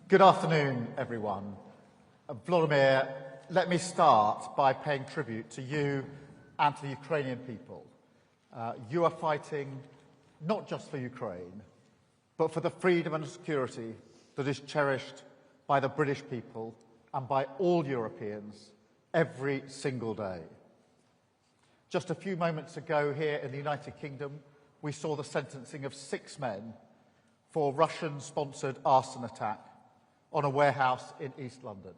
Good afternoon, everyone. Vladimir, let me start by paying tribute to you and to the Ukrainian people. You are fighting not just for Ukraine, but for the freedom and security that is cherished by the British people and by all Europeans every single day. Just a few moments ago here in the United Kingdom, we saw the sentencing of 6 men for Russian-sponsored arson attack on a warehouse in East London.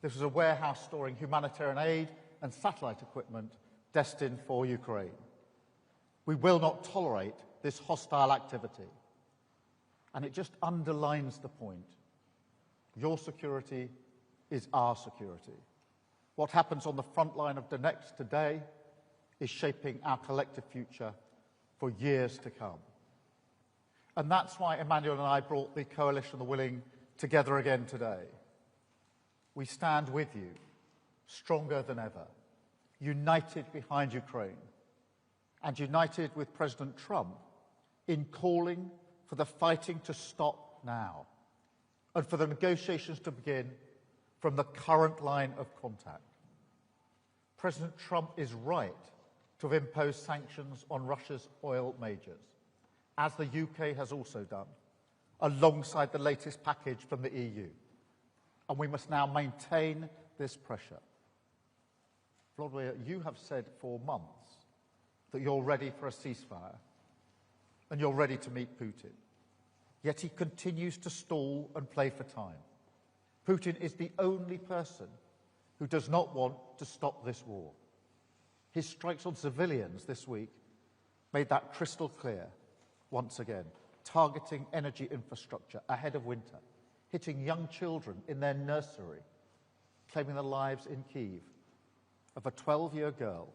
This was a warehouse storing humanitarian aid and satellite equipment destined for Ukraine. We will not tolerate this hostile activity. And it just underlines the point. Your security is our security. What happens on the front line of Donetsk today is shaping our collective future for years to come. And that's why Emmanuel and I brought the Coalition of the Willing together again today. We stand with you, stronger than ever, united behind Ukraine, and united with President Trump in calling for the fighting to stop now and for the negotiations to begin from the current line of contact. President Trump is right to have imposed sanctions on Russia's oil majors, as the UK has also done, alongside the latest package from the EU. And we must now maintain this pressure. Vladimir, you have said for months that you're ready for a ceasefire and you're ready to meet Putin. Yet he continues to stall and play for time. Putin is the only person who does not want to stop this war. His strikes on civilians this week made that crystal clear once again, targeting energy infrastructure ahead of winter, hitting young children in their nursery, claiming the lives in Kyiv of a 12-year girl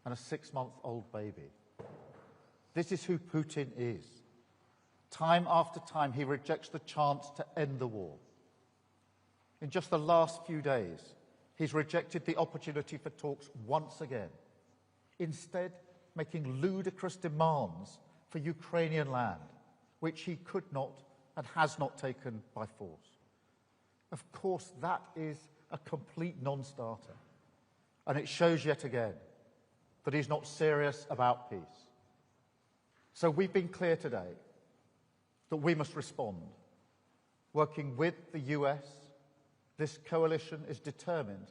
and a 6-month-old baby. This is who Putin is. Time after time, he rejects the chance to end the war. In just the last few days, he's rejected the opportunity for talks once again, instead making ludicrous demands for Ukrainian land, which he could not and has not taken by force. Of course, that is a complete non-starter, and it shows yet again that he's not serious about peace. So we've been clear today that we must respond. Working with the US, this coalition is determined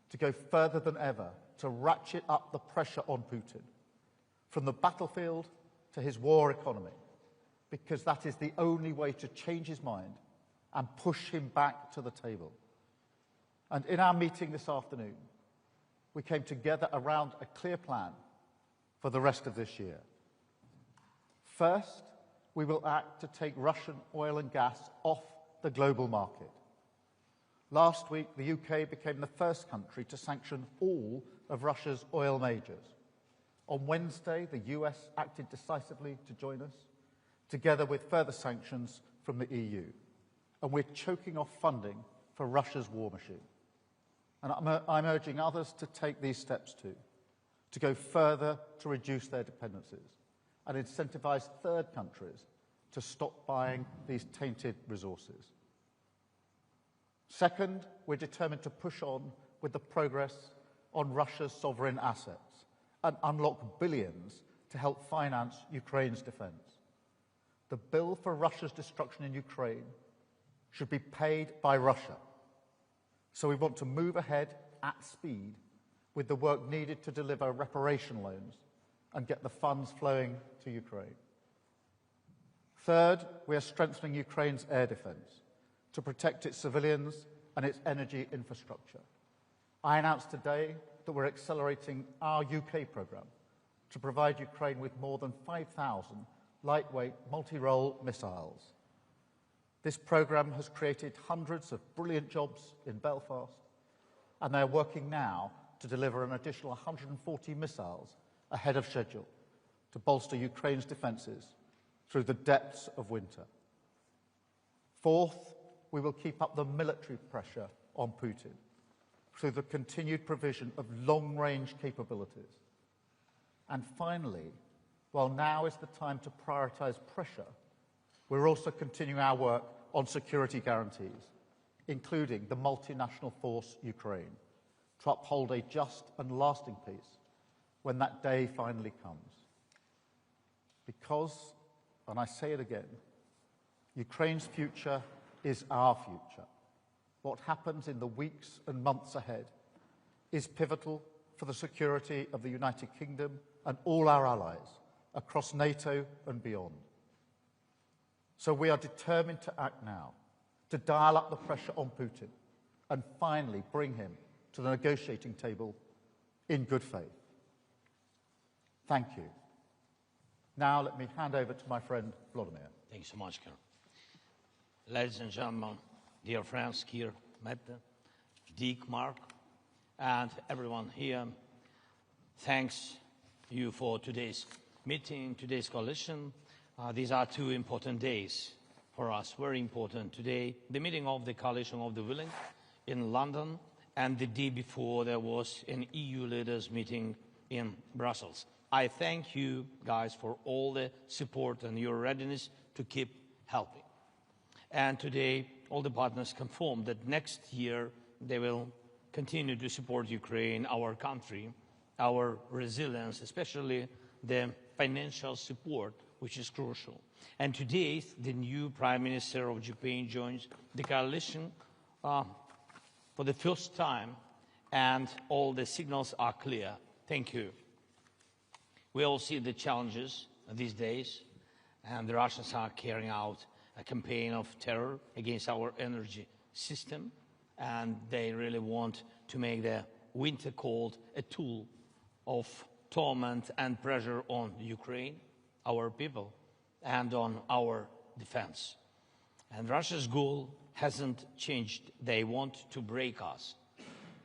to go further than ever to ratchet up the pressure on Putin, from the battlefield to his war economy, because that is the only way to change his mind and push him back to the table. And in our meeting this afternoon, we came together around a clear plan for the rest of this year. First, we will act to take Russian oil and gas off the global market. Last week, the UK became the first country to sanction all of Russia's oil majors. On Wednesday, the US acted decisively to join us, together with further sanctions from the EU. And we're choking off funding for Russia's war machine. And I'm urging others to take these steps too, to go further to reduce their dependencies and incentivise third countries to stop buying these tainted resources. Second, we're determined to push on with the progress on Russia's sovereign assets and unlock billions to help finance Ukraine's defence. The bill for Russia's destruction in Ukraine should be paid by Russia. So we want to move ahead at speed with the work needed to deliver reparation loans and get the funds flowing to Ukraine. Third, we are strengthening Ukraine's air defence to protect its civilians and its energy infrastructure. I announced today that we're accelerating our UK programme to provide Ukraine with more than 5,000 lightweight multi-role missiles. This programme has created hundreds of brilliant jobs in Belfast, and they're working now to deliver an additional 140 missiles ahead of schedule to bolster Ukraine's defences through the depths of winter. Fourth, we will keep up the military pressure on Putin through the continued provision of long-range capabilities. And finally, while now is the time to prioritise pressure, we're also continuing our work on security guarantees, including the multinational force Ukraine, to uphold a just and lasting peace when that day finally comes. Because, and I say it again, Ukraine's future is our future. What happens in the weeks and months ahead is pivotal for the security of the United Kingdom and all our allies across NATO and beyond. So we are determined to act now, to dial up the pressure on Putin and finally bring him to the negotiating table in good faith. Thank you. Now let me hand over to my friend Vladimir. Thank you so much, Karen. Ladies and gentlemen, dear friends, Kier, Mette, Dick, Mark, and everyone here, thanks you for today's meeting, today's coalition. These are two important days for us, very important. Today, the meeting of the coalition of the willing in London, and the day before there was an EU leaders meeting in Brussels. I thank you guys for all the support and your readiness to keep helping. And today, all the partners confirmed that next year they will continue to support Ukraine, our country, our resilience, especially the financial support, which is crucial. And today, the new Prime Minister of Japan joins the coalition for the first time, and all the signals are clear. Thank you. We all see the challenges these days, and the Russians are carrying out a campaign of terror against our energy system, and they really want to make the winter cold a tool of torment and pressure on Ukraine, our people, and on our defense. And Russia's goal hasn't changed. They want to break us,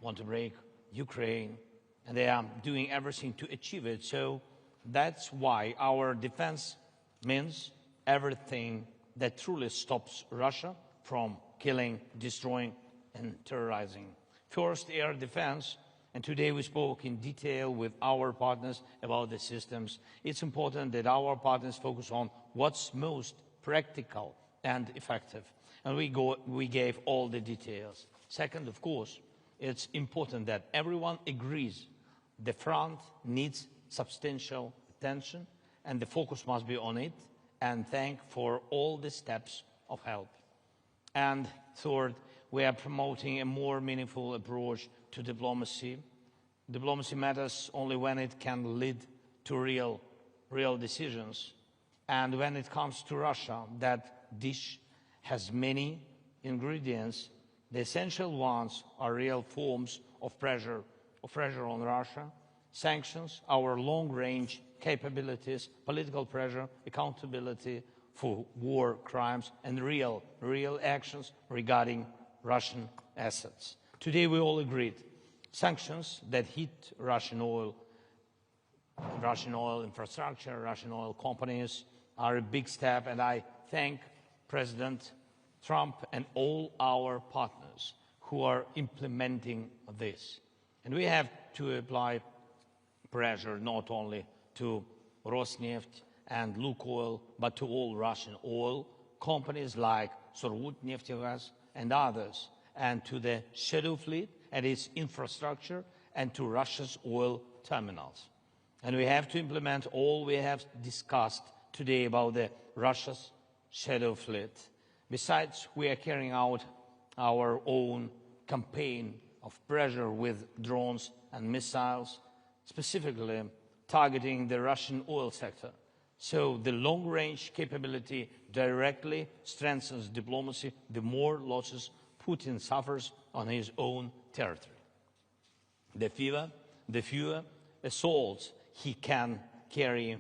want to break Ukraine, and they are doing everything to achieve it. So that's why our defense means everything that truly stops Russia from killing, destroying, and terrorizing. First, air defense, and today we spoke in detail with our partners about the systems. It's important that our partners focus on what's most practical and effective, and we gave all the details. Second, of course, it's important that everyone agrees the front needs substantial attention, and the focus must be on it, and thank for all the steps of help. And third, we are promoting a more meaningful approach to diplomacy. Diplomacy matters only when it can lead to real decisions. And when it comes to Russia, that dish has many ingredients. The essential ones are real forms of pressure on Russia, sanctions, our long-range capabilities, political pressure, accountability for war crimes, and real actions regarding Russian assets. Today we all agreed sanctions that hit Russian oil infrastructure, Russian oil companies are a big step, and I thank President Trump and all our partners who are implementing this. And we have to apply pressure not only to Rosneft and Lukoil, but to all Russian oil companies like Surgutneftegas and others, and to the shadow fleet and its infrastructure, and to Russia's oil terminals. And we have to implement all we have discussed today about the Russia's shadow fleet. Besides, we are carrying out our own campaign of pressure with drones and missiles, specifically targeting the Russian oil sector. So the long-range capability directly strengthens diplomacy, the more losses Putin suffers on his own territory. The fewer assaults he can carry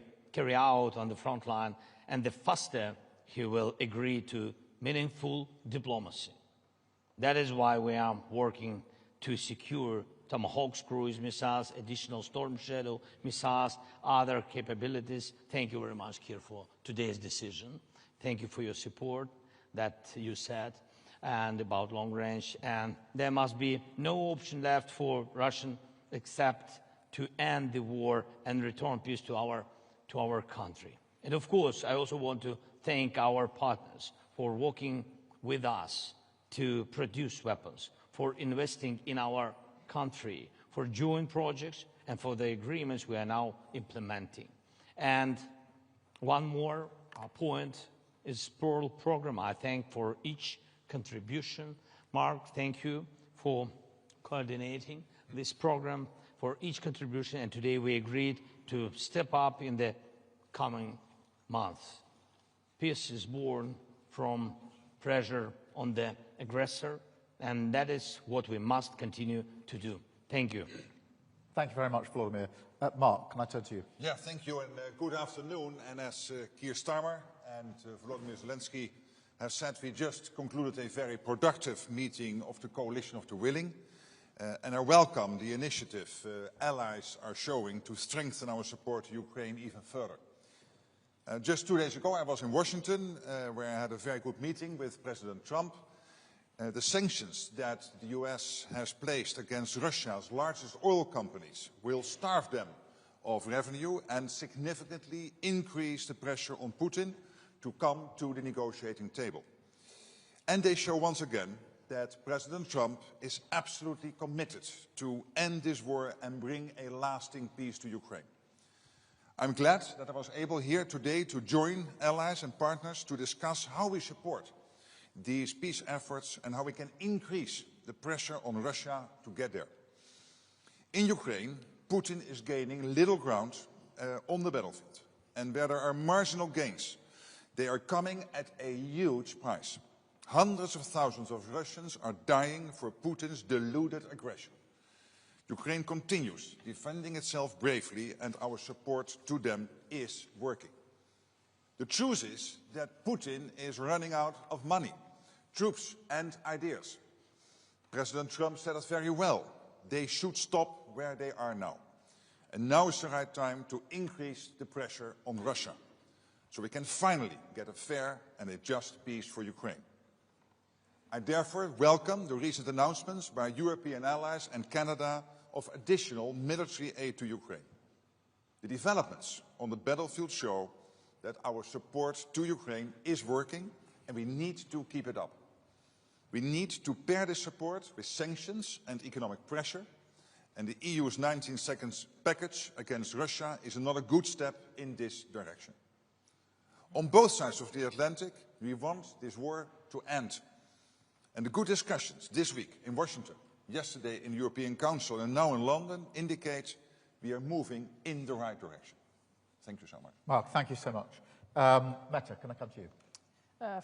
out on the front line, and the faster he will agree to meaningful diplomacy. That is why we are working to secure Tomahawk cruise missiles, additional Storm Shadow missiles, other capabilities. Thank you very much, Kier, for today's decision. Thank you for your support that you said, and about long range. And there must be no option left for Russia except to end the war and return peace to our country. And of course, I also want to thank our partners for working with us to produce weapons, for investing in our country, for joint projects, and for the agreements we are now implementing. And one more point is Pearl program. I thank for each contribution. Mark, thank you for coordinating this program, for each contribution, and today we agreed to step up in the coming months. Peace is born from pressure on the aggressor, and that is what we must continue to do. Thank you. Thank you very much, Vladimir. Mark, can I turn to you? Yeah, thank you, and good afternoon. And as Keir Starmer and Volodymyr Zelensky have said, we just concluded a very productive meeting of the Coalition of the Willing, and I welcome the initiative allies are showing to strengthen our support to Ukraine even further. Just 2 days ago, I was in Washington, where I had a very good meeting with President Trump. The sanctions that the US has placed against Russia's largest oil companies will starve them of revenue and significantly increase the pressure on Putin to come to the negotiating table. And they show once again that President Trump is absolutely committed to end this war and bring a lasting peace to Ukraine. I'm glad that I was able here today to join allies and partners to discuss how we support these peace efforts and how we can increase the pressure on Russia to get there. In Ukraine, Putin is gaining little ground on the battlefield. And where there are marginal gains, they are coming at a huge price. Hundreds of thousands of Russians are dying for Putin's deluded aggression. Ukraine continues defending itself bravely, and our support to them is working. The truth is that Putin is running out of money, troops and ideas. President Trump said it very well. They should stop where they are now. And now is the right time to increase the pressure on Russia, so we can finally get a fair and a just peace for Ukraine. I therefore welcome the recent announcements by European allies and Canada of additional military aid to Ukraine. The developments on the battlefield show that our support to Ukraine is working, and we need to keep it up. We need to pair this support with sanctions and economic pressure, and the EU's 19 seconds package against Russia is another good step in this direction. On both sides of the Atlantic, we want this war to end. And the good discussions this week in Washington, yesterday in the European Council, and now in London indicate we are moving in the right direction. Thank you so much. Mark, thank you so much. Mette, can I come to you?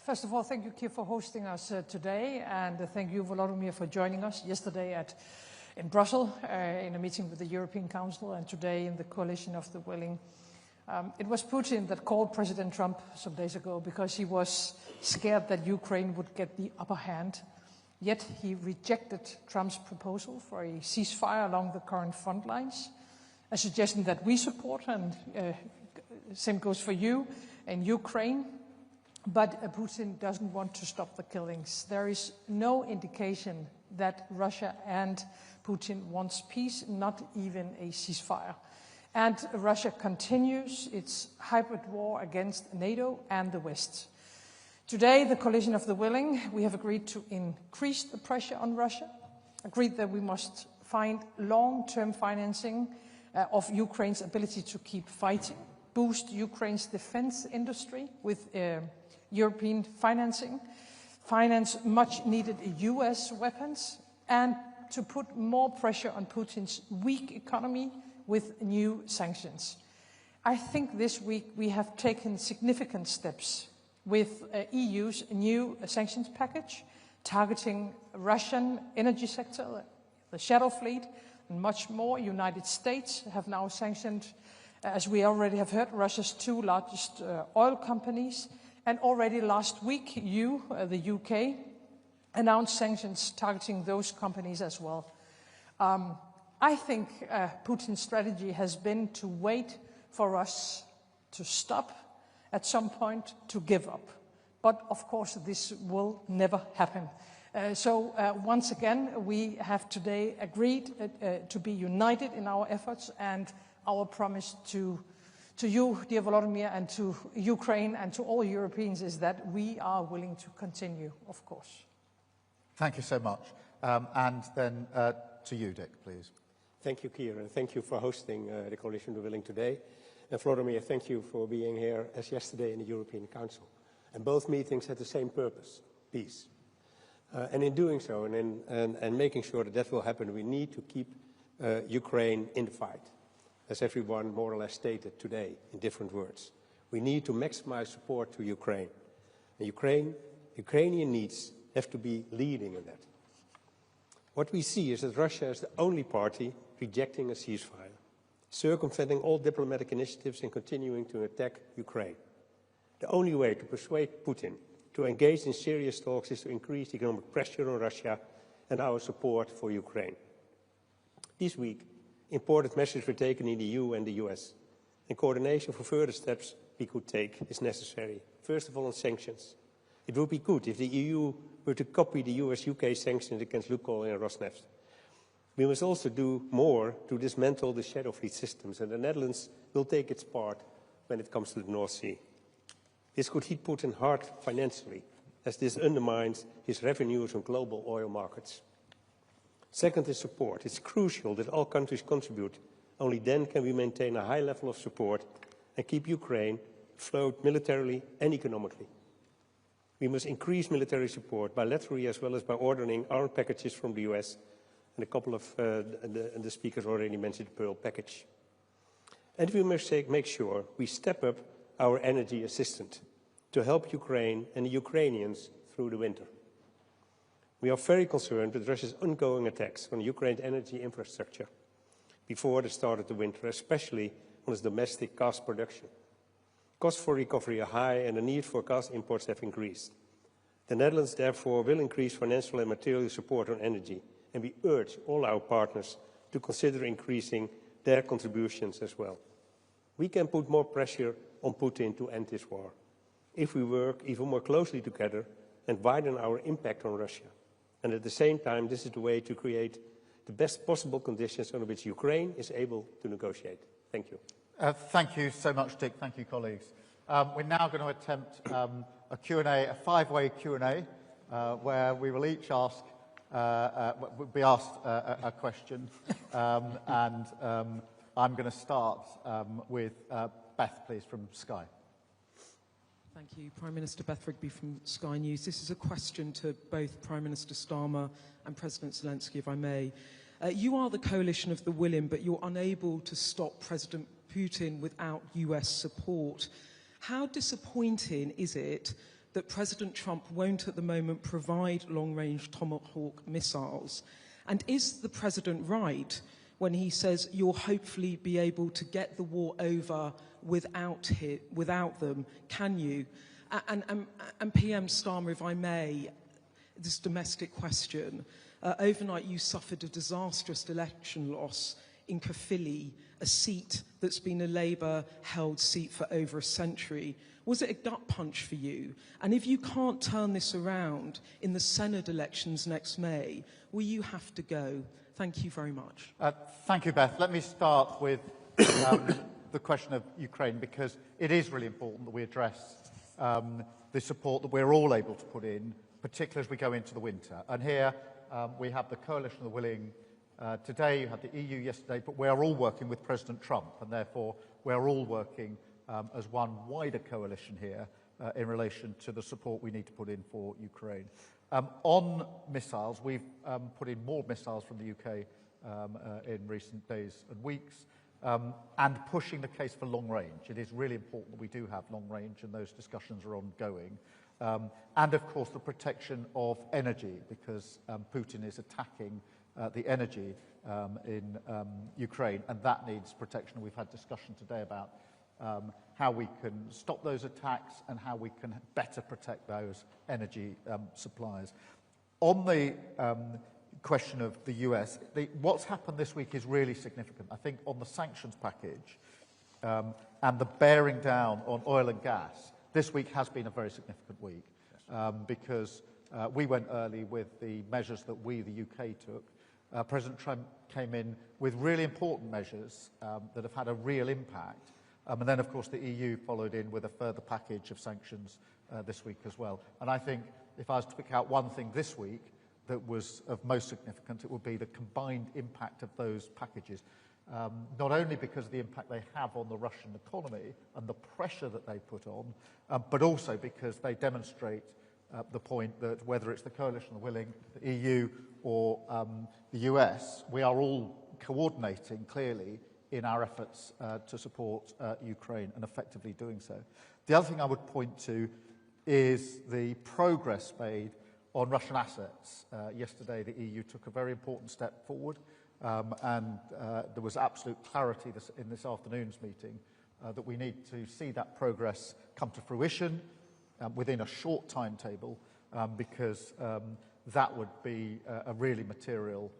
First of all, thank you, Keir, for hosting us today, and thank you, Volodymyr, for joining us yesterday in Brussels in a meeting with the European Council, and today in the Coalition of the Willing. It was Putin that called President Trump some days ago because he was scared that Ukraine would get the upper hand. Yet he rejected Trump's proposal for a ceasefire along the current front lines, a suggestion that we support, and same goes for you in Ukraine. But Putin doesn't want to stop the killings. There is no indication that Russia and Putin wants peace, not even a ceasefire. And Russia continues its hybrid war against NATO and the West. Today, the Coalition of the Willing, we have agreed to increase the pressure on Russia, agreed that we must find long-term financing of Ukraine's ability to keep fighting, boost Ukraine's defense industry with European financing, finance much-needed US weapons, and to put more pressure on Putin's weak economy with new sanctions. I think this week we have taken significant steps with EU's new sanctions package, targeting Russian energy sector, the shadow fleet, and much more. United States have now sanctioned, as we already have heard, Russia's two largest oil companies. And already last week, the UK, announced sanctions targeting those companies as well. I think Putin's strategy has been to wait for us to stop, at some point to give up. But of course, this will never happen. So once again, we have today agreed to be united in our efforts and our promise to to you, dear Volodymyr, and to Ukraine and to all Europeans is that we are willing to continue, of course. Thank you so much. And then to you, Dick, please. Thank you, Keir, and thank you for hosting the Coalition of the Willing today. And Volodymyr, thank you for being here as yesterday in the European Council. And both meetings had the same purpose, peace. And in doing so, and making sure that that will happen, we need to keep Ukraine in the fight, as everyone more or less stated today in different words. We need to maximize support to Ukraine. And Ukrainian needs have to be leading in that. What we see is that Russia is the only party rejecting a ceasefire, circumventing all diplomatic initiatives and continuing to attack Ukraine. The only way to persuade Putin to engage in serious talks is to increase economic pressure on Russia and our support for Ukraine. This week, important measures were taken in the EU and the US, and coordination for further steps we could take is necessary. First of all, on sanctions. It would be good if the EU were to copy the US-UK sanctions against Lukoil and Rosneft. We must also do more to dismantle the shadow fleet systems, and the Netherlands will take its part when it comes to the North Sea. This could hit Putin hard financially, as this undermines his revenues on global oil markets. Second is support. It's crucial that all countries contribute. Only then can we maintain a high level of support and keep Ukraine afloat militarily and economically. We must increase military support bilaterally as well as by ordering armed packages from the US, and a couple of the speakers already mentioned the Pearl package. And we must make sure we step up our energy assistance to help Ukraine and the Ukrainians through the winter. We are very concerned with Russia's ongoing attacks on Ukraine's energy infrastructure before the start of the winter, especially on its domestic gas production. Costs for recovery are high and the need for gas imports have increased. The Netherlands, therefore, will increase financial and material support on energy, and we urge all our partners to consider increasing their contributions as well. We can put more pressure on Putin to end this war if we work even more closely together and widen our impact on Russia. And at the same time, this is the way to create the best possible conditions on which Ukraine is able to negotiate. Thank you. Thank you so much, Dick. Thank you, colleagues. We're now going to attempt a Q&A, a five-way Q&A, where we will each ask, be asked a question, and I'm going to start with Beth, please, from Sky. Thank you. Prime Minister Beth Rigby from Sky News. This is a question to both Prime Minister Starmer and President Zelensky, if I may. You are the coalition of the willing, but you're unable to stop President Putin without US support. How disappointing is it that President Trump won't at the moment provide long-range Tomahawk missiles? And is the President right when he says you'll hopefully be able to get the war over without them? Can you? And PM Starmer, if I may, this domestic question. Overnight you suffered a disastrous election loss in Caerphilly, a seat that's been a Labour-held seat for over a century. Was it a gut punch for you? And if you can't turn this around in the Senate elections next May, will you have to go? Thank you very much. Thank you, Beth. Let me start with the question of Ukraine, because it is really important that we address the support that we're all able to put in, particularly as we go into the winter. And here we have the Coalition of the Willing today, you had the EU yesterday, but we are all working with President Trump, and therefore we're all working as one wider coalition here in relation to the support we need to put in for Ukraine. On missiles, we've put in more missiles from the UK in recent days and weeks, and pushing the case for long range. It is really important that we do have long range, and those discussions are ongoing. And of course the protection of energy, because Putin is attacking the energy in Ukraine, and that needs protection. We've had discussion today about how we can stop those attacks and how we can better protect those energy supplies. On the question of the US, what's happened this week is really significant. I think on the sanctions package and the bearing down on oil and gas, this week has been a very significant week because we went early with the measures that we, the UK, took. President Trump came in with really important measures that have had a real impact. And then, of course, the EU followed in with a further package of sanctions this week as well. And I think if I was to pick out one thing this week that was of most significant, it would be the combined impact of those packages. Not only because of the impact they have on the Russian economy and the pressure that they put on, but also because they demonstrate the point that whether it's the coalition of the willing, the EU or the US, we are all coordinating clearly in our efforts to support Ukraine and effectively doing so. The other thing I would point to is the progress made on Russian assets. Yesterday the EU took a very important step forward and there was absolute clarity in this afternoon's meeting that we need to see that progress come to fruition within a short timetable because that would be a really material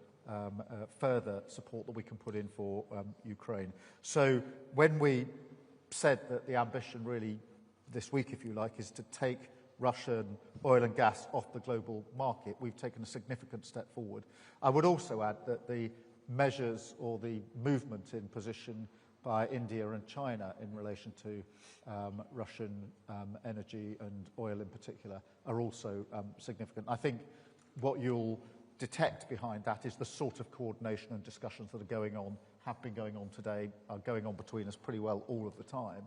further support that we can put in for Ukraine. So when we said that the ambition really this week, if you like, is to take Russian oil and gas off the global market, we've taken a significant step forward. I would also add that the measures or the movement in position by India and China in relation to Russian energy and oil in particular are also significant. I think what you'll detect behind that is the sort of coordination and discussions that are going on, have been going on today, are going on between us pretty well all of the time,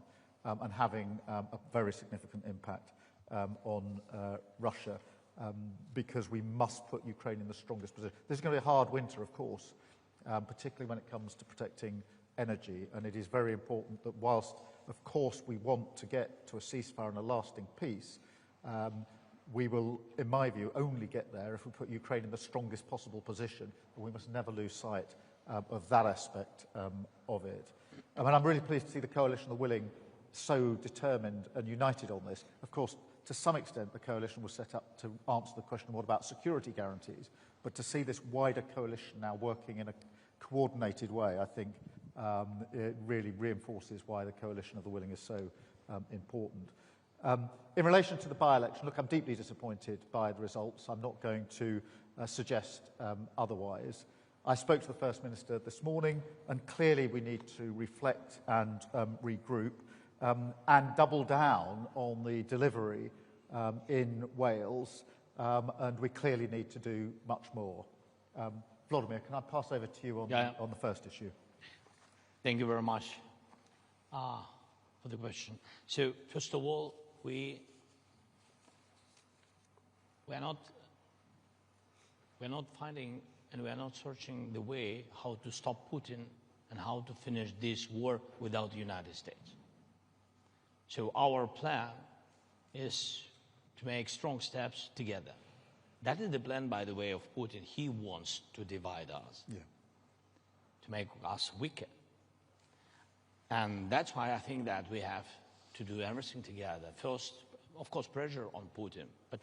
and having a very significant impact on Russia, because we must put Ukraine in the strongest position. This is going to be a hard winter, of course, particularly when it comes to protecting energy, and it is very important that whilst, of course, we want to get to a ceasefire and a lasting peace, we will, in my view, only get there if we put Ukraine in the strongest possible position, and we must never lose sight of that aspect of it. I mean, I'm really pleased to see the coalition of the willing so determined and united on this. Of course, to some extent, the coalition was set up to answer the question, what about security guarantees? But to see this wider coalition now working in a coordinated way, I think it really reinforces why the coalition of the willing is so important. In relation to the by-election, look, I'm deeply disappointed by the results. I'm not going to suggest otherwise. I spoke to the First Minister this morning, and clearly we need to reflect and regroup and double down on the delivery in Wales, and we clearly need to do much more. Vladimir, can I pass over to you on the first issue? Thank you very much for the question. So, first of all, we're not finding and we're not searching the way how to stop Putin and how to finish this war without the United States. So our plan is to make strong steps together. That is the plan, by the way, of Putin. He wants to divide us, to make us weaker. And that's why I think that we have to do everything together. First, of course, pressure on Putin, but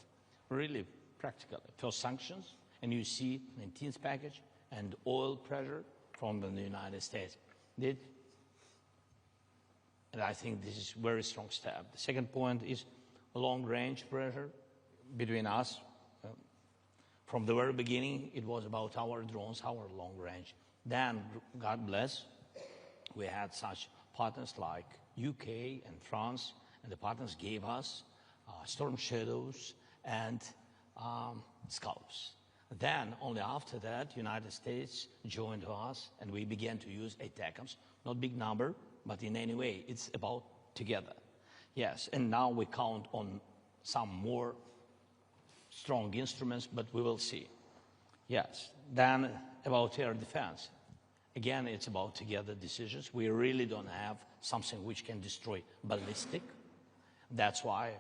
really practically. First, sanctions, and you see 19th package and oil pressure from the United States. And I think this is a very strong step. The second point is long-range pressure between us. From the very beginning, it was about our drones, our long range. Then, God bless, we had such partners like UK and France, and the partners gave us Storm Shadows and Scalps. Then, only after that, United States joined us, and we began to use ATACMS. Not big number, but in any way, it's about together. Yes, and now we count on some more strong instruments, but we will see. Yes, then about air defense. Again, it's about together decisions. We really don't have something which can destroy ballistic. That's why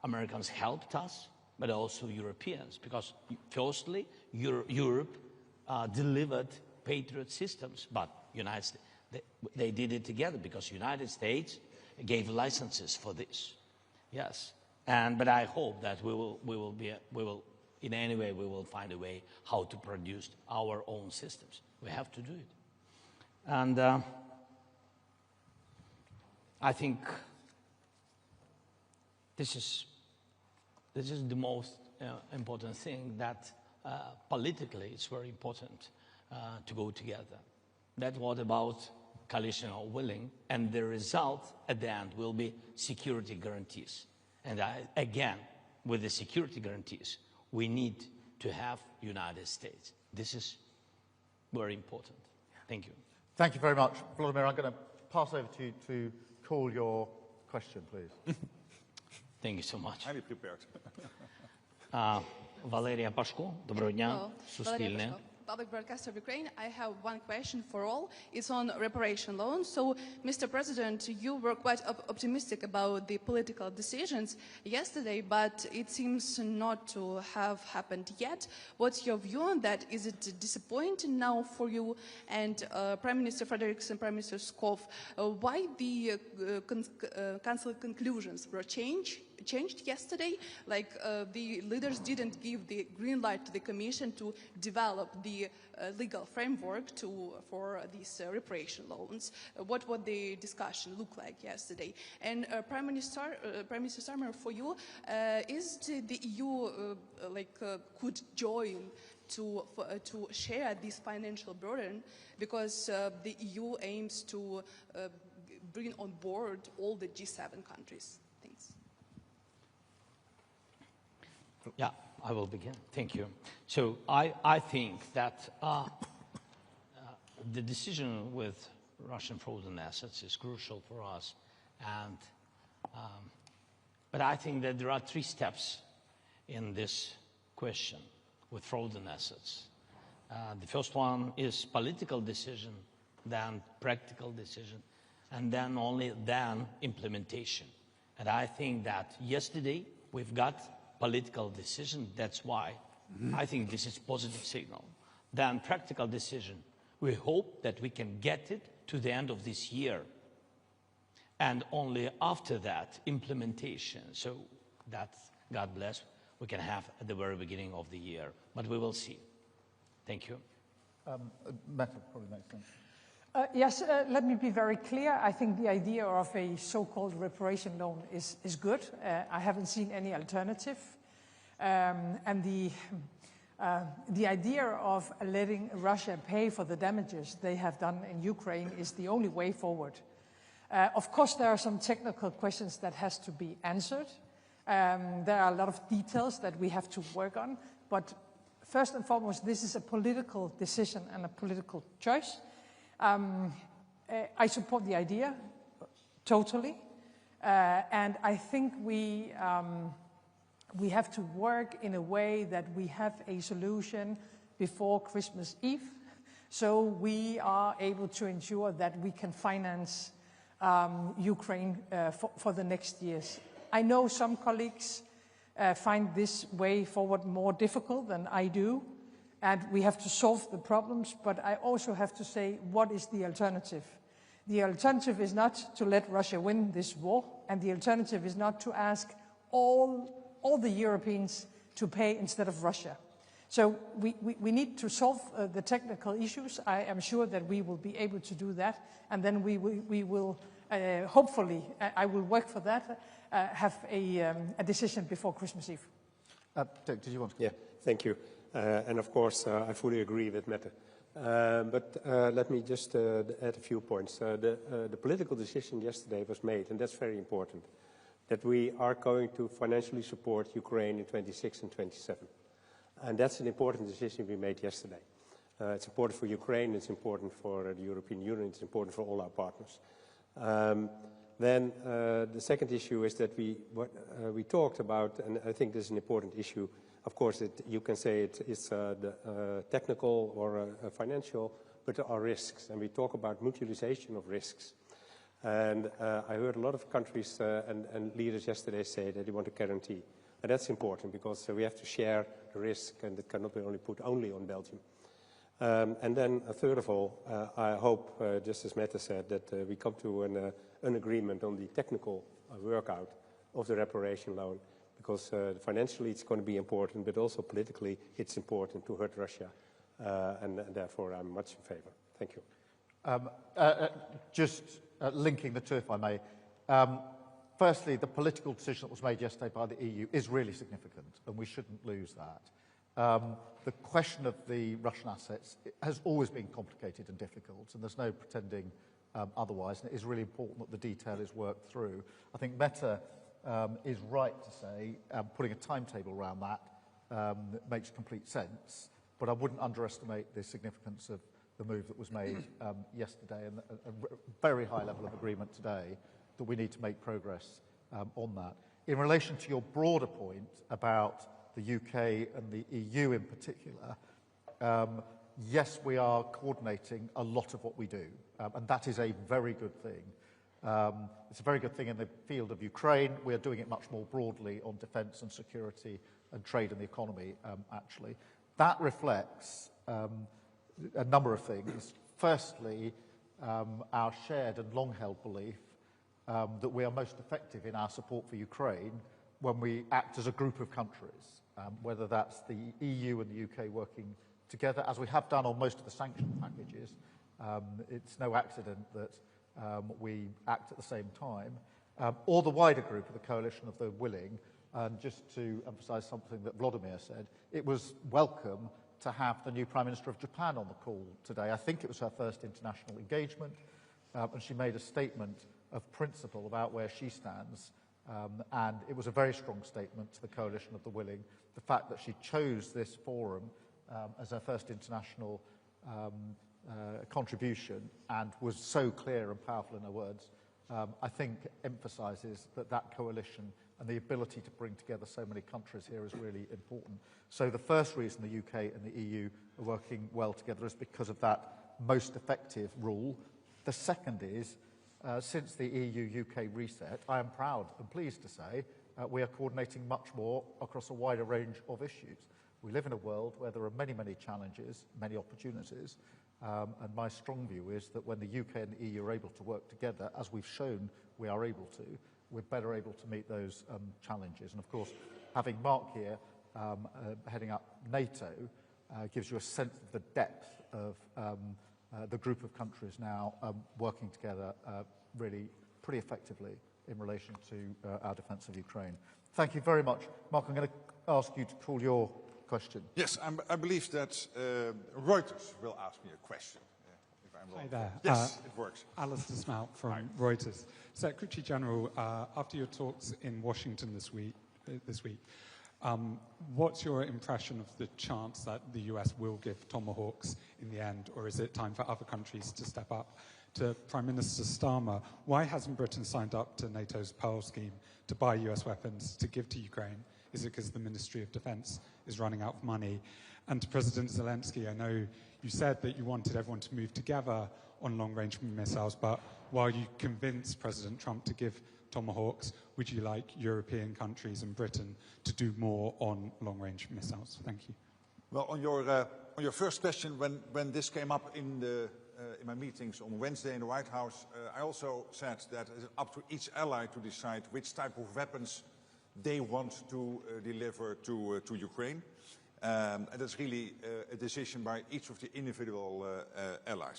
Americans helped us, but also Europeans, because firstly, Europe delivered Patriot systems, but United States, they did it together because United States gave licenses for this. Yes, but I hope that we will in any way we will find a way how to produce our own systems. We have to do it, and I think this is the most important thing, that politically it's very important to go together. That what about coalition are willing, and the result at the end will be security guarantees. And again, with the security guarantees, we need to have United States. This is very important. Thank you. Thank you very much. Vladimir, I'm going to pass over to you to call your question, please. Thank you so much. Highly prepared. Валерія Пашко, доброго дня, Суспільне. Public Broadcaster of Ukraine. I have one question for all. It's on reparation loans. So, Mr. President, you were quite optimistic about the political decisions yesterday, but it seems not to have happened yet. What's your view on that? Is it disappointing now for you? And Prime Minister Frederiksen and Prime Minister Skov, why the Council conclusions were changed yesterday? Like the leaders didn't give the green light to the Commission to develop the legal framework for these reparation loans. What would the discussion look like yesterday? And Prime Minister Starmer, for you, is the EU could join to share this financial burden, because the EU aims to bring on board all the G7 countries? Thanks. Yeah, I will begin. Thank you. So I think that the decision with Russian frozen assets is crucial for us. And but I think that there are three steps in this question with frozen assets. The first one is political decision, then practical decision, and then only then implementation. And I think that yesterday we've got political decision. That's why I think this is positive signal. Then practical decision. We hope that we can get it to the end of this year. And only after that, implementation. So that's, God bless, we can have at the very beginning of the year. But we will see. Thank you. Meta probably makes sense. Yes, let me be very clear. I think the idea of a so-called reparation loan is good. I haven't seen any alternative. And the idea of letting Russia pay for the damages they have done in Ukraine is the only way forward. Of course, there are some technical questions that has to be answered. There are a lot of details that we have to work on. But first and foremost, this is a political decision and a political choice. I support the idea totally, and I think we have to work in a way that we have a solution before Christmas Eve, so we are able to ensure that we can finance Ukraine for the next years. I know some colleagues find this way forward more difficult than I do. And we have to solve the problems, but I also have to say, what is the alternative? The alternative is not to let Russia win this war, and the alternative is not to ask all the Europeans to pay instead of Russia. So we need to solve the technical issues. I am sure that we will be able to do that, and then we will hopefully, I will work for that, have a decision before Christmas Eve. Dick, did you want to? Yeah, thank you. And of course, I fully agree with Mette. But let me just add a few points. The political decision yesterday was made, and that's very important, that we are going to financially support Ukraine in 26 and 27. And that's an important decision we made yesterday. It's important for Ukraine, it's important for the European Union, it's important for all our partners. Then the second issue is that we talked about, and I think this is an important issue. Of course, you can say it's the technical or financial, but there are risks, and we talk about mutualization of risks. And I heard a lot of countries and leaders yesterday say that they want a guarantee. And that's important because we have to share the risk, and it cannot be only put only on Belgium. And then, third of all, I hope, just as Mette said, that we come to an agreement on the technical workout of the reparation loan, because financially it's going to be important, but also politically it's important to hurt Russia, and therefore I'm much in favor. Thank you. Just linking the two, if I may. Firstly, the political decision that was made yesterday by the EU is really significant, and we shouldn't lose that. The question of the Russian assets has always been complicated and difficult, and there's no pretending otherwise, and it is really important that the detail is worked through. I think Meta is right to say putting a timetable around that makes complete sense, but I wouldn't underestimate the significance of the move that was made yesterday, and a very high level of agreement today that we need to make progress on that. In relation to your broader point about the UK and the EU in particular, yes, we are coordinating a lot of what we do, and that is a very good thing. It's a very good thing in the field of Ukraine. We are doing it much more broadly on defence and security and trade and the economy, actually. That reflects a number of things. Firstly, our shared and long-held belief that we are most effective in our support for Ukraine when we act as a group of countries, whether that's the EU and the UK working together, as we have done on most of the sanction packages. It's no accident that we act at the same time, or the wider group of the coalition of the willing. And just to emphasise something that Vladimir said, it was welcome to have the new Prime Minister of Japan on the call today. I think it was her first international engagement, and she made a statement of principle about where she stands, and it was a very strong statement to the coalition of the willing. The fact that she chose this forum as her first international contribution and was so clear and powerful in her words, I think emphasises that that coalition and the ability to bring together so many countries here is really important. So the first reason the UK and the EU are working well together is because of that most effective rule. The second is, since the EU-UK reset, I am proud and pleased to say we are coordinating much more across a wider range of issues. We live in a world where there are many, many challenges, many opportunities, and my strong view is that when the UK and the EU are able to work together, as we've shown we are able to, we're better able to meet those challenges. And of course, having Mark here heading up NATO gives you a sense of the depth of the group of countries now working together really pretty effectively in relation to our defence of Ukraine. Thank you very much. Mark, I'm going to ask you to call your question. Yes, I believe that Reuters will ask me a question. Hi there. Yes, it works. Alistair Smout from Reuters. Secretary General, after your talks in Washington this week, what's your impression of the chance that the US will give Tomahawks in the end, or is it time for other countries to step up? To Prime Minister Starmer, why hasn't Britain signed up to NATO's Pearl scheme to buy US weapons to give to Ukraine? Is it because the Ministry of Defence is running out of money? And to President Zelensky, I know you said that you wanted everyone to move together on long-range missiles, but while you convinced President Trump to give Tomahawks, would you like European countries and Britain to do more on long-range missiles? Thank you. Well, on your first question, when this came up in my meetings on Wednesday in the White House, I also said that it's up to each ally to decide which type of weapons they want to deliver to Ukraine. And that's really a decision by each of the individual allies.